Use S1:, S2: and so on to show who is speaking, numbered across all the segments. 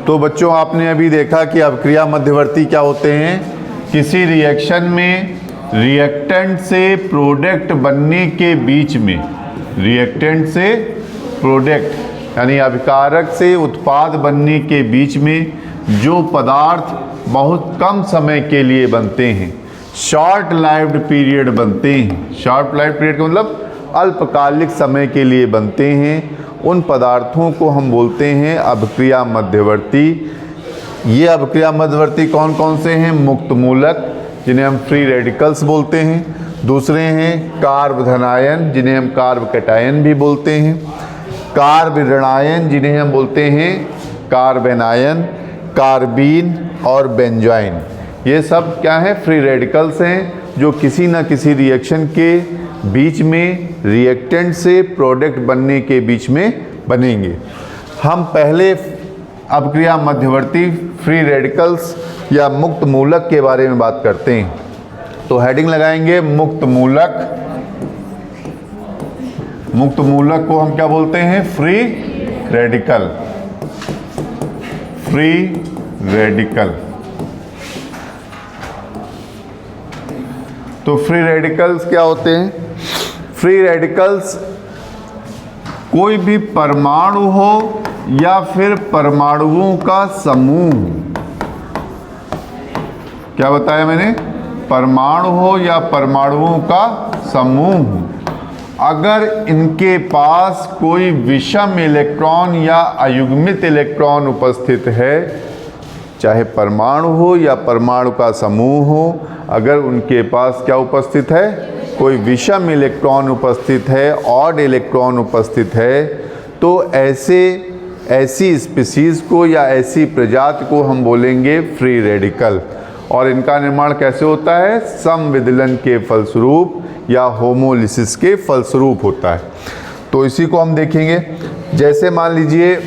S1: तो बच्चों आपने अभी देखा कि अभिक्रिया मध्यवर्ती क्या होते हैं। किसी रिएक्शन में रिएक्टेंट से प्रोडक्ट बनने के बीच में, रिएक्टेंट से प्रोडक्ट यानी अभिकारक से उत्पाद बनने के बीच में जो पदार्थ बहुत कम समय के लिए बनते हैं, शॉर्ट लाइव्ड पीरियड बनते हैं। शॉर्ट लाइव्ड पीरियड का मतलब अल्पकालिक समय के लिए बनते हैं, उन पदार्थों को हम बोलते हैं अभिक्रिया मध्यवर्ती। ये अभिक्रिया मध्यवर्ती कौन कौन से हैं? मुक्त मूलक जिन्हें हम फ्री रेडिकल्स बोलते हैं। दूसरे हैं कार्ब धनायन जिन्हें हम कार्ब कैटायन भी बोलते हैं। कार्ब ऋणायन जिन्हें हम बोलते हैं कार्बेनायन, कार्बीन और बेंजॉइन। ये सब क्या है? फ्री रेडिकल्स हैं जो किसी न किसी रिएक्शन के बीच में रिएक्टेंट से प्रोडक्ट बनने के बीच में बनेंगे। हम पहले अभिक्रिया मध्यवर्ती फ्री रेडिकल्स या मुक्त मूलक के बारे में बात करते हैं। तो हेडिंग लगाएंगे मुक्त मूलक। मुक्त मूलक को हम क्या बोलते हैं? Free radical. Free radical. तो फ्री रेडिकल्स क्या होते हैं? फ्री रेडिकल्स कोई भी परमाणु हो या फिर परमाणुओं का समूह। क्या बताया मैंने? परमाणु हो या परमाणुओं का समूह, अगर इनके पास कोई विषम इलेक्ट्रॉन या अयुग्मित इलेक्ट्रॉन उपस्थित है, चाहे परमाणु हो या परमाणु का समूह हो, अगर उनके पास क्या उपस्थित है? कोई विषम इलेक्ट्रॉन उपस्थित है, ऑड इलेक्ट्रॉन उपस्थित है, तो ऐसी स्पीसीज को या ऐसी प्रजाति को हम बोलेंगे फ्री रेडिकल। और इनका निर्माण कैसे होता है? समविदलन के फलस्वरूप या होमोलिसिस के फलस्वरूप होता है। तो इसी को हम देखेंगे। जैसे मान लीजिए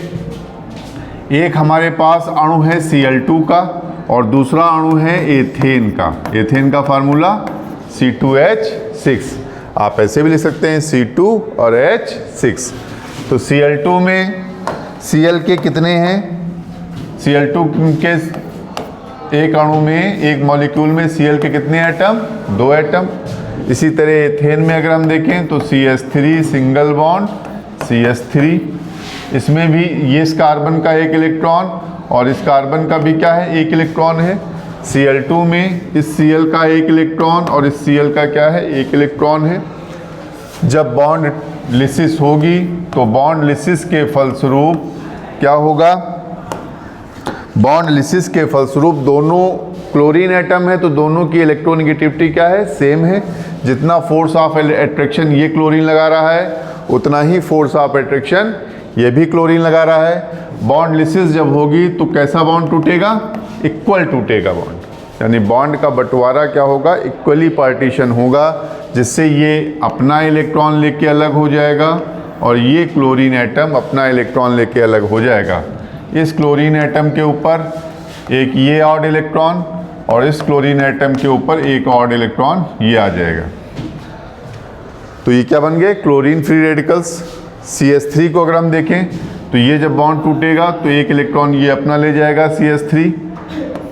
S1: एक हमारे पास अणु है Cl2 का और दूसरा अणु है एथेन का। एथेन का फार्मूला C2H6। आप ऐसे भी लिख सकते हैं C2 और H6। तो Cl2 में Cl के कितने हैं? Cl2 के एक अणु में, एक मॉलिक्यूल में Cl के कितने एटम? 2 एटम। इसी तरह एथेन में अगर हम देखें तो CH3 सिंगल बॉन्ड CH3। इसमें भी ये इस कार्बन का एक इलेक्ट्रॉन और इस कार्बन का भी क्या है? एक इलेक्ट्रॉन है। Cl2 में इस Cl का एक इलेक्ट्रॉन और इस Cl का क्या है? एक इलेक्ट्रॉन है। जब बॉन्ड लिसिस होगी तो बॉन्ड लिसिस के फलस्वरूप क्या होगा? बॉन्ड लिसिस के फलस्वरूप दोनों क्लोरीन एटम है तो दोनों की इलेक्ट्रोनेगेटिविटी क्या है? सेम है। जितना फोर्स ऑफ अट्रैक्शन ये क्लोरीन लगा रहा है, उतना ही फोर्स ऑफ अट्रैक्शन ये भी क्लोरीन लगा रहा है। बॉन्ड लिसिस जब होगी तो कैसा बॉन्ड टूटेगा? इक्वल टूटेगा बॉन्ड, यानी बॉन्ड का बंटवारा क्या होगा? इक्वली पार्टीशन होगा, जिससे ये अपना इलेक्ट्रॉन लेके अलग हो जाएगा और ये क्लोरीन एटम अपना इलेक्ट्रॉन लेके अलग हो जाएगा। इस क्लोरीन एटम के ऊपर एक ये ऑड इलेक्ट्रॉन और इस क्लोरीन एटम के ऊपर एक ऑड इलेक्ट्रॉन ये आ जाएगा। तो ये क्या बन गए? Chlorine free radicals. CH3 को अगर हम देखें तो ये जब बॉन्ड टूटेगा तो एक इलेक्ट्रॉन ये अपना ले जाएगा CH3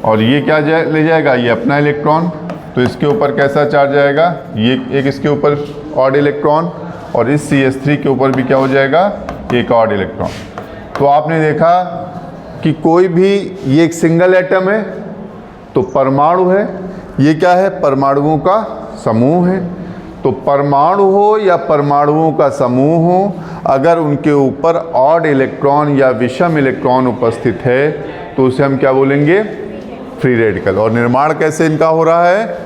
S1: और ये क्या ले जाएगा? ये अपना इलेक्ट्रॉन। तो इसके ऊपर कैसा चार्ज आएगा? ये एक इसके ऊपर ऑड इलेक्ट्रॉन और इस CH3 के ऊपर भी क्या हो जाएगा? एक ऑड इलेक्ट्रॉन। तो आपने देखा कि कोई भी, ये एक सिंगल एटम है तो परमाणु है, ये क्या है? परमाणुओं का समूह है। तो परमाणु हो या परमाणुओं का समूह हो, अगर उनके ऊपर ऑड इलेक्ट्रॉन या विषम इलेक्ट्रॉन उपस्थित है तो उसे हम क्या बोलेंगे? Free radical. और निर्माण कैसे इनका हो रहा है?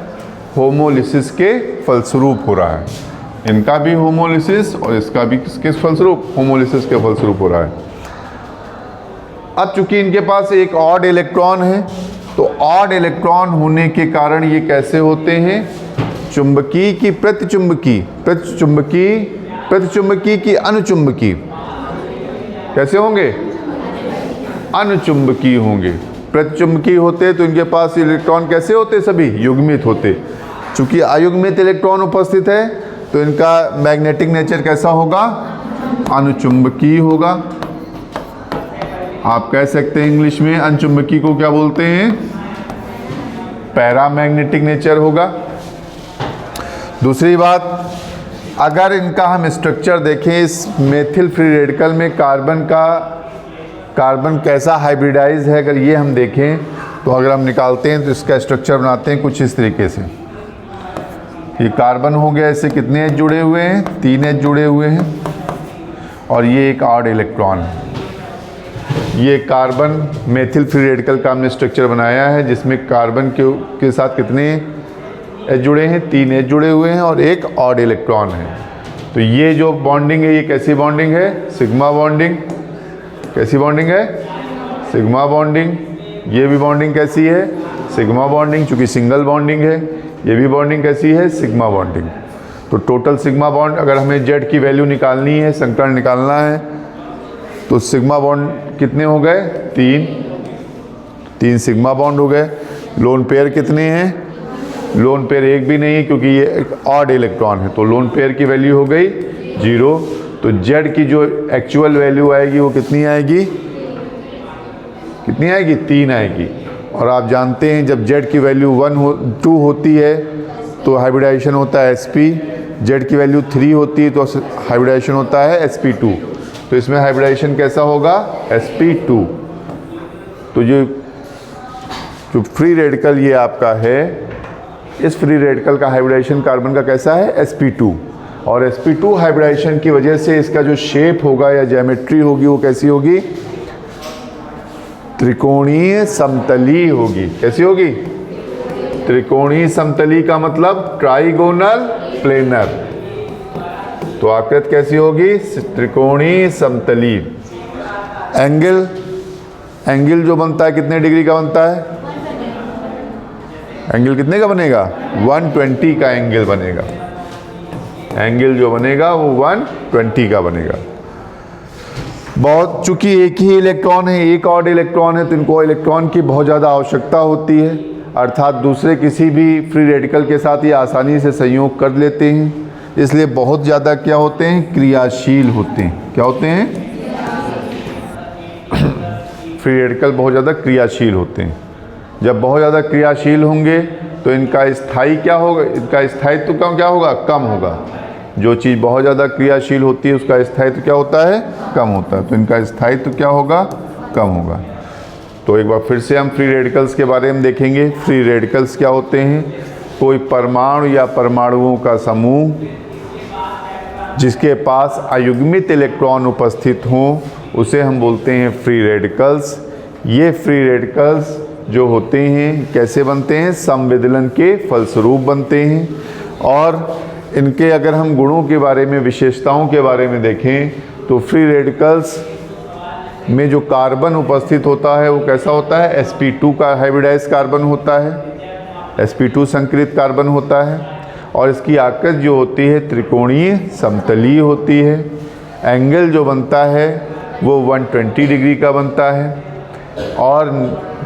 S1: होमोलिसिस के फलस्वरूप हो रहा है। इनका भी होमोलिसिस और इसका भी किस फलस्वरूप? होमोलिसिस के फलस्वरूप हो रहा है। अब चूंकि इनके पास एक ऑड इलेक्ट्रॉन है तो ऑड इलेक्ट्रॉन होने के कारण ये कैसे होते हैं? चुंबकीय की प्रतिचुंबकीय, प्रतिचुंबकीय की अनुचुंबकीय। कैसे होंगे? अनुचुंबकीय होंगे। प्रतिचुंबकीय होते तो इनके पास इलेक्ट्रॉन कैसे होते? सभी युग्मित होते। चूंकि अयुग्मित इलेक्ट्रॉन उपस्थित है तो इनका मैग्नेटिक नेचर कैसा होगा? अनुचुंबकीय होगा। आप कह सकते हैं इंग्लिश में अनचुंबकी को क्या बोलते हैं, पैरामैग्नेटिक नेचर होगा। दूसरी बात, अगर इनका हम स्ट्रक्चर देखें, इस मेथिल फ्री रेडिकल में कार्बन कैसा हाइब्रिडाइज है, अगर ये हम देखें तो अगर हम निकालते हैं तो इसका स्ट्रक्चर बनाते हैं कुछ इस तरीके से। ये कार्बन हो गया, इससे कितने एच जुड़े हुए हैं, 3 एच जुड़े हुए हैं, और ये एक ऑड इलेक्ट्रॉन है। ये कार्बन मेथिल फ्री रेडिकल का हमने स्ट्रक्चर बनाया है, जिसमें कार्बन के साथ कितने एच जुड़े हैं, 3 एच जुड़े हुए हैं और एक ऑड इलेक्ट्रॉन है। तो ये जो बॉन्डिंग है, ये कैसी बॉन्डिंग है, सिग्मा बॉन्डिंग। कैसी बॉन्डिंग है, सिग्मा बॉन्डिंग। ये भी बॉन्डिंग कैसी है, सिग्मा बॉन्डिंग, चूँकि सिंगल बॉन्डिंग है। ये भी बॉन्डिंग कैसी है, सिग्मा बॉन्डिंग। तो टोटल सिग्मा बॉन्ड, अगर हमें जेड की वैल्यू निकालनी है, संकरण निकालना है, तो सिग्मा बॉन्ड कितने हो गए, 3 सिग्मा बॉन्ड हो गए। लोन पेयर कितने हैं, लोन पेयर एक भी नहीं है, क्योंकि ये एक ऑड इलेक्ट्रॉन है, तो लोन पेयर की वैल्यू हो गई 0। तो जेड की जो एक्चुअल वैल्यू आएगी वो कितनी आएगी, 3 आएगी। और आप जानते हैं जब जेड की वैल्यू 2 होती है तो हाइब्रिडाइजेशन होता है sp, जेड की वैल्यू 3 होती है तो हाइब्रिडाइजेशन होता है sp2। तो इसमें हाइब्रिडाइजेशन कैसा होगा, sp2। तो जो फ्री रेडिकल ये आपका है, इस फ्री रेडिकल का हाइब्रिडाइजेशन कार्बन का कैसा है, sp2। और sp2 हाइब्रिडाइजेशन की वजह से इसका जो शेप होगा या ज्योमेट्री होगी वो कैसी होगी, त्रिकोणीय समतली होगी। कैसी होगी, त्रिकोणीय समतली का मतलब ट्राइगोनल प्लेनर। तो आकृति कैसी होगी, त्रिकोणीय समतली। एंगल जो बनता है कितने डिग्री का बनता है, एंगल कितने का बनेगा, 120 का एंगल बनेगा। एंगल जो बनेगा वो 120 का बनेगा। बहुत, चूंकि एक ही इलेक्ट्रॉन है, एक ऑड इलेक्ट्रॉन है, तो इनको इलेक्ट्रॉन की बहुत ज़्यादा आवश्यकता होती है, अर्थात दूसरे किसी भी फ्री रेडिकल के साथ ये आसानी से संयोग कर लेते हैं, इसलिए बहुत ज़्यादा क्या होते हैं, क्रियाशील होते हैं। क्या होते हैं, फ्री रेडिकल बहुत ज़्यादा क्रियाशील होते हैं। जब बहुत ज़्यादा क्रियाशील होंगे तो इनका स्थायी क्या होगा, इनका स्थायित्व क्या होगा, कम होगा। जो चीज़ बहुत ज़्यादा क्रियाशील होती है उसका स्थायित्व क्या होता है, कम होता है। तो इनका स्थायित्व क्या होगा, कम होगा। तो एक बार फिर से हम फ्री रेडिकल्स के बारे में देखेंगे। फ्री रेडिकल्स क्या होते हैं, कोई परमाणु या परमाणुओं का समूह जिसके पास अयुग्मित इलेक्ट्रॉन उपस्थित हों, उसे हम बोलते हैं फ्री रेडिकल्स। ये फ्री रेडिकल्स जो होते हैं कैसे बनते हैं, समविदलन के फलस्वरूप बनते हैं। और इनके अगर हम गुणों के बारे में, विशेषताओं के बारे में देखें तो फ्री रेडिकल्स में जो कार्बन उपस्थित होता है वो कैसा होता है, sp2 का हाइब्रिडाइज कार्बन होता है, sp2 संकरित कार्बन होता है। और इसकी आकृति जो होती है त्रिकोणीय समतलीय होती है। एंगल जो बनता है वो 120 डिग्री का बनता है। और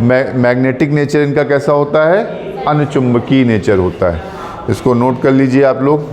S1: मैग्नेटिक नेचर इनका कैसा होता है, अनुचुंबकीय नेचर होता है। इसको नोट कर लीजिए आप लोग।